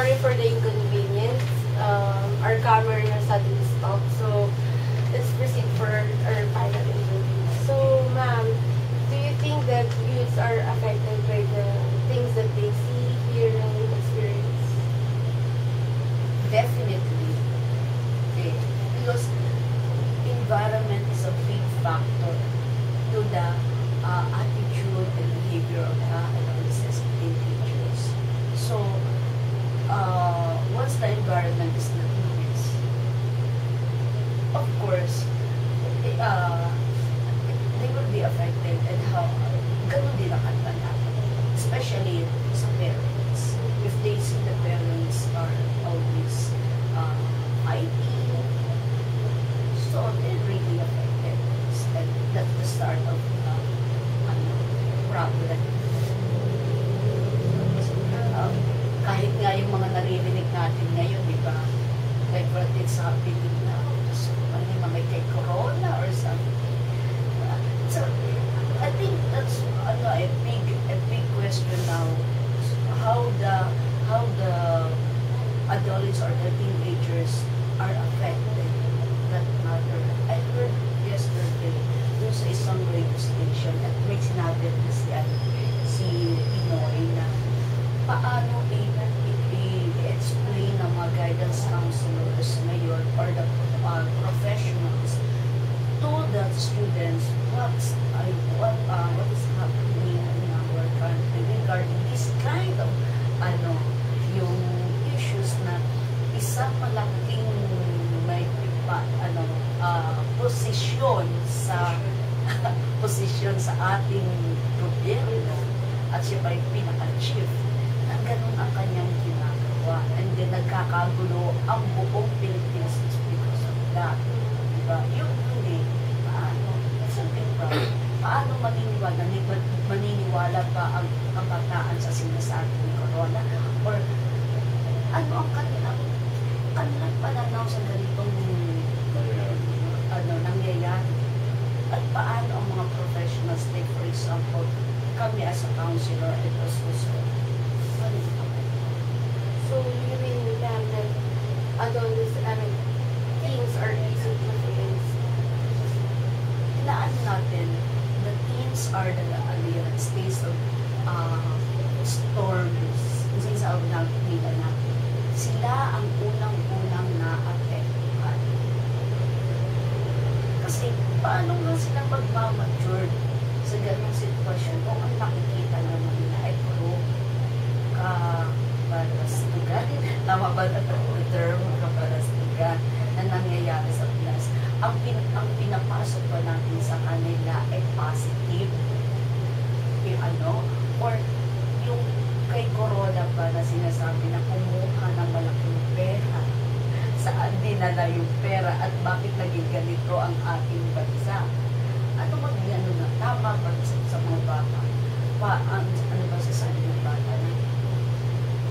sorry for the inconvenience. Our camera suddenly stopped, so let's proceed for our final interview. So, ma'am, do you think that youths are affected by the things that they see, hear, and experience? Definitely. Okay. Because environment is a big factor to the attitude and behavior of the adolescents and teenagers. So, once the environment is not nice, of course, they will be affected and how ganun din ang kanilang especially sa parents. If they see the parents are always fighting, so they're really affected. And that's the start of problem. Kahit nga yung mga naririnig natin ngayon, di ba? Like what is happening now. So, may kay corona or something. So, I think that's a big question now. How the adults or the teenagers are affected. That matter. I heard yesterday dun sa isang radio station at may sinabi na si Pinoy na paano i-explain ng mga guidance counselors ngayon or the professionals to the students what is happening in our country regarding this kind of yung issues na isang malaking may posisyon sa ating gobyerno at siya pa yung pinaka-chief na ganun ang kanyang ginagawa and then nagkakagulo ang buong Philippines because of that. Diba? Yung hindi, it's a big problem. Paano maniniwala pa ang kabataan sa sinasabi ni Corona? Or ano ang kanilang pananaw sa ganitong nangyayari? At paano ang mga professionals, like for example, kami as a counselor and also So, you mean that teens are easy to influence? Hinaan natin, the teens are the states of storms. Kasi sa nila na sila ang unang-unang na-affected. Kasi paano nga sila magmamature sa ganong sitwasyon kung ang nakikita naman nila ay puro kabarastugan. Tama ba na the term kabarastugan na nangyayari sa Pinas? Ang pinapasok pa natin sa kanila ay positive. Or yung kay Corona pa na sinasabi na kumuha ng malaking pera. Saan dinala yung pera at bakit naging ganito ang ating bansa? Ano na tama ba sa mga bata? Ano ba sasabi ng bata na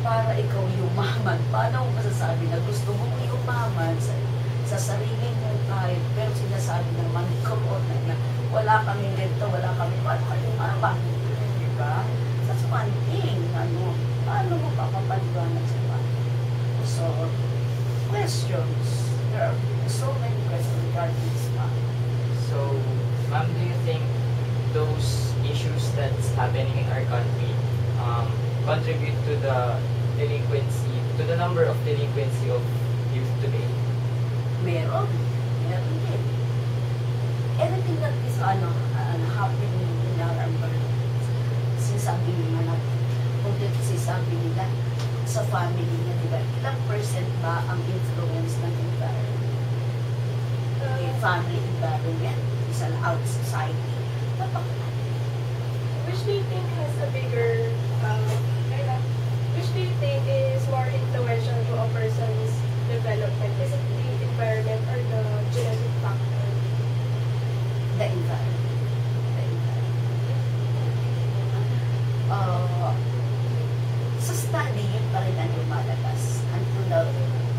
para ikaw yumaman? Paano mo masasabi na gusto mong yumaman sa sarili mong kahit pero sinasabi naman Corona na wala kami ganito, wala kami paano ka yumaman? Diba? That's one thing. Paano mo papapaliwanag sa bata? So, questions. There are so many questions regarding this matter. So, ma'am, do you think those issues that's happening in our country contribute to the number of delinquency of youth today? Meron din. Everything that is happening in our environment, sinasabi nila natin, kung sinasabi nila sa family niya, diba? Ilang percent ba ang influence ng environment? Family environment, isa na out society. Which do you think has a bigger, which do you think is more influential to a person's development? Is it the environment or the genetic factor? The environment. Sa study, yun pa rin ang lumalabas. Until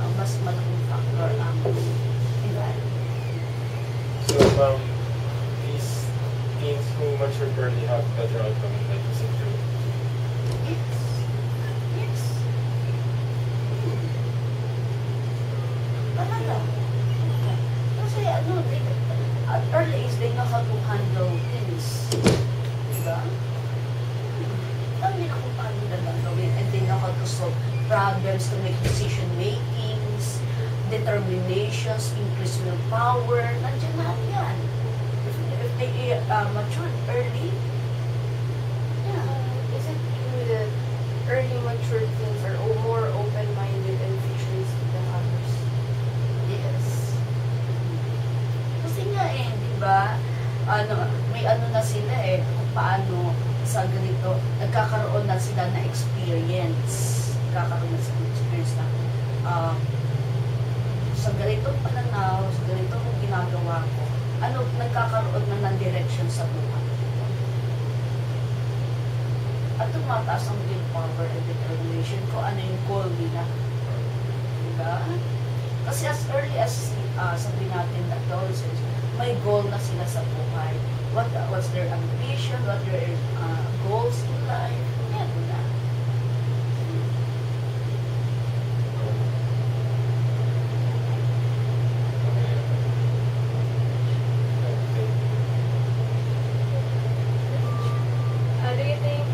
ang mas malaking factor ang environment. So, these teens who mature early have better outcome in life, is it true? Yes. problems to make decision makings, determinations, increase willpower, nandiyan lahat yan. If they mature early, yeah. Is it true that early mature teens are more open-minded and futuristic than others? Yes. Kasi nga di ba, may na sila kung paano sa ganito, nagkakaroon na sila na experience. Nagkakaroon na sila ng experience na sa ganitong pananaw, sa ganitong ginagawa ko, nagkakaroon na ng direction sa buhay. At tumataas ang willpower and determination kung ano yung goal nila. Diba? Kasi as early as sabihin natin the adolescents, may goal na sila sa buhay. What's their ambition, what their goals in life. Yan na. Do you think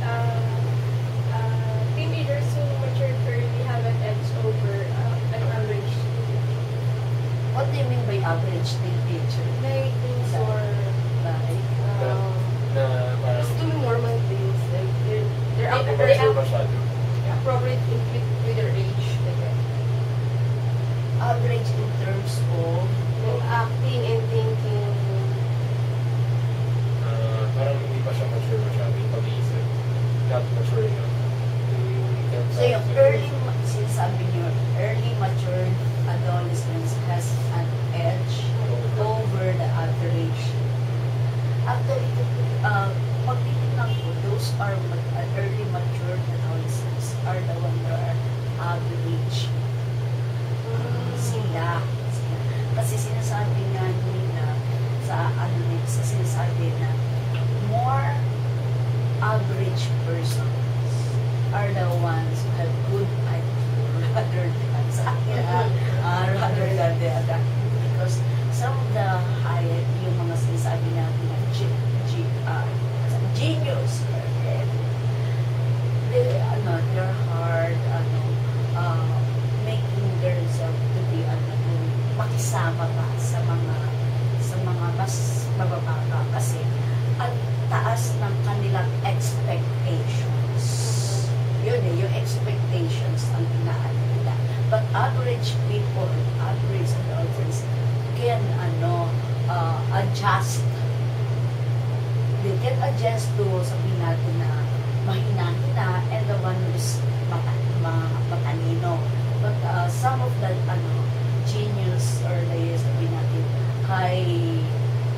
teenagers who matured early have an edge over an average What do you mean by average teenager? like things or Like, Na parang just doing normal things like they're hindi very mature masyado. appropriate with their age like that. average in terms of Like acting and thinking. Parang hindi pa siya mature masyado yung pag-iisip. Not mature enough. In terms so yung of- early, sinasabi nyo, early matured adolescence has an edge over the average. Actually, pag titignan ko, those are early matured adolescents are the one that are average. Sila. Kasi sinasabi nga nila sa sinasabi na more average persons are the ones who have good IQ rather than sa akin, rather than the other. Because some of the high, yung mga sinasabi natin na genius, they're hard, making themselves to be, makisama pa sa mga mas mabababa kasi ang taas ng kanilang expectations. Yun yung expectations ang inaano nila. But average people, average adults can adjust. They can adjust to sabihin natin na mahina-hina and the one who is matalino. But some of the genius or sabihin natin high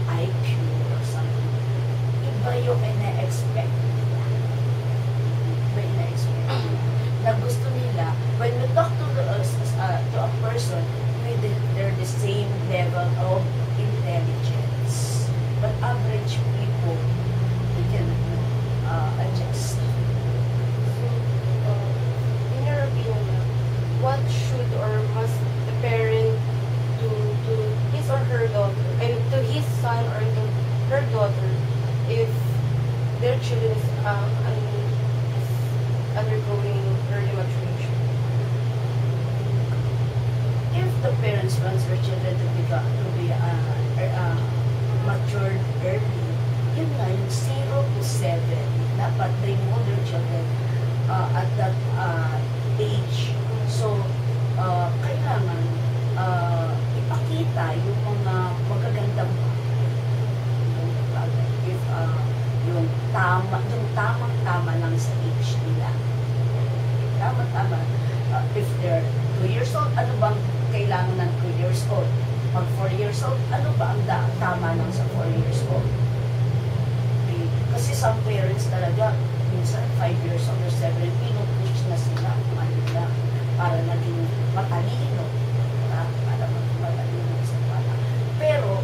IQ or something, iba yung ina-expect nila. Iba yung ina-expect nila. Na gusto nila, when we talk to a person, they're the same level of intelligence. But average people, they can adjust. So, in your opinion, what should or must the parent do to his or her daughter, I mean, to his son or to her daughter, if their children is undergoing early maturation? If the parents wants their children to be matured early, yun nga, yung 0 to 7, dapat they know their children at that age. So, kailangan ipakita yung mga magagandang bagay. If yung tamang-tama lang sa age nila. Tama-tama. If they're 2 years old, ano bang kailangan ng 2 years old? Pag 4 years old, ano ba ang tama lang sa 4 years old? Okay. Kasi some parents talaga, minsan 5 years old or 7, pinupush na sila kung ano lang, para naging matalino. Para maging matalino sa bata. Pero,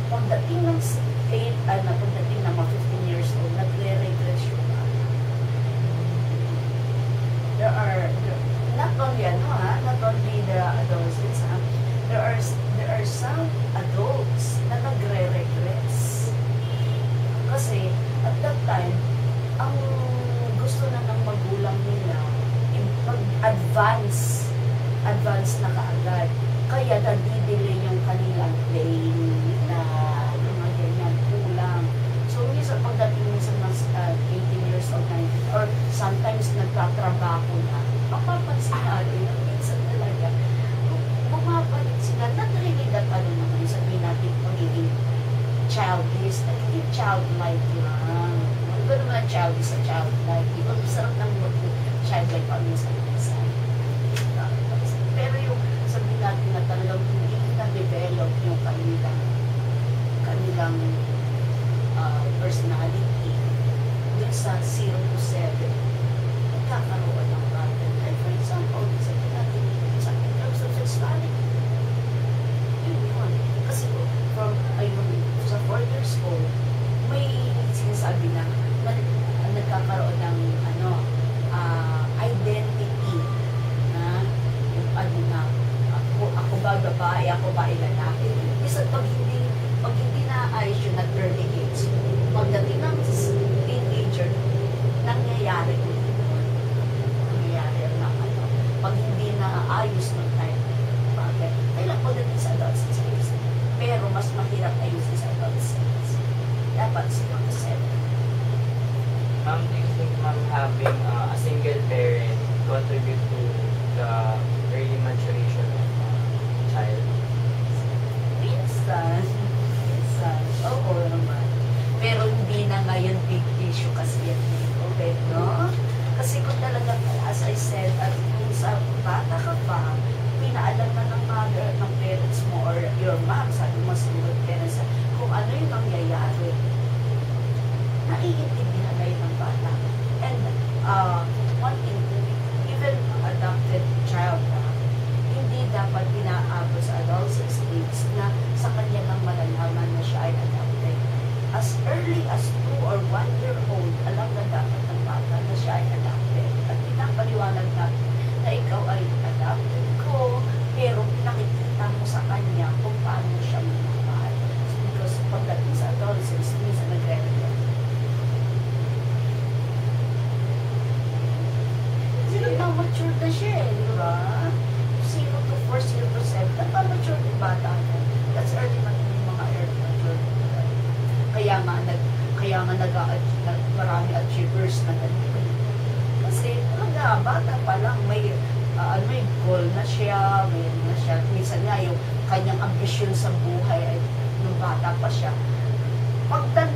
pagdating ng 8, pagdating ng mga 15 years old, nagre-regress yung bata. There are, not only not only the adolescents, there are some adults na nagre-regress. Kasi, at that time, ang gusto na ng magulang nila, advance na kaagad. Kaya nadidelay yung kanilang playing na yung mga ganyan, kulang. So, minsan pagdating minsan ng 18 years old, 19, or sometimes nagtatrabaho na, mapapansin natin na minsan talaga, bumabalik sila, not really that ano naman, sabihin natin pagiging childish, nagiging childlike lang. Ano ba naman childish sa childlike? Diba, masarap ng word na childlike pa minsan. Pero yung sabihin natin na talagang hindi na-develop yung kanilang personality dun sa 0 to 7, nagkakaroon ng pattern. Like for example, sabihin natin sa in terms of sexuality, yun. Kasi from, sa 4 years old, may sinasabi na nagkakaroon ng identity na yung na ako ba babae, ako ba lalaki. Isa pag hindi naayos yun at early age, pagdating ng teenager, nangyayari na pag hindi naayos ng time, bakit? Kailan pagdating sa adolescence age, pero mas mahirap ayusin sa adolescence. Dapat 0 to 7. Do you think, ma'am, having a single parent contribute to the early maturation of child? Minsan, oo naman. Pero hindi na ngayon big issue kasi yan. Okay, no? Kasi kung talaga, as I said, at kung sa bata ka pa, pinaalam na ng mother, ng parents mo, or your mom, sabi mo, single parents, kung ano yung nangyayari, naiintindihan na yun ng bata. And, one thing, even adopted child na, hindi dapat pinaabot sa adolescence age na sa kanya lang malalaman na siya ay adopted. As early as 2 or 1 year old, alam na dapat ng bata na siya ay adopted. At pinapaliwanag natin na ikaw ay adopted ko, pero pinakikita mo sa kanya kung paano siya minamahal. Because pagdating sa adolescence, minsan nagre-rebel. Nagmamature na siya eh, di ba? 0 to 4, 0 to 7, nagmamature yung bata na. That's early magiging mga early mature. Kaya nga marami achievers na ganito. Kasi talaga, bata pa lang, may goal na siya, minsan nga yung kanyang ambisyon sa buhay ay nung bata pa siya. Pagdating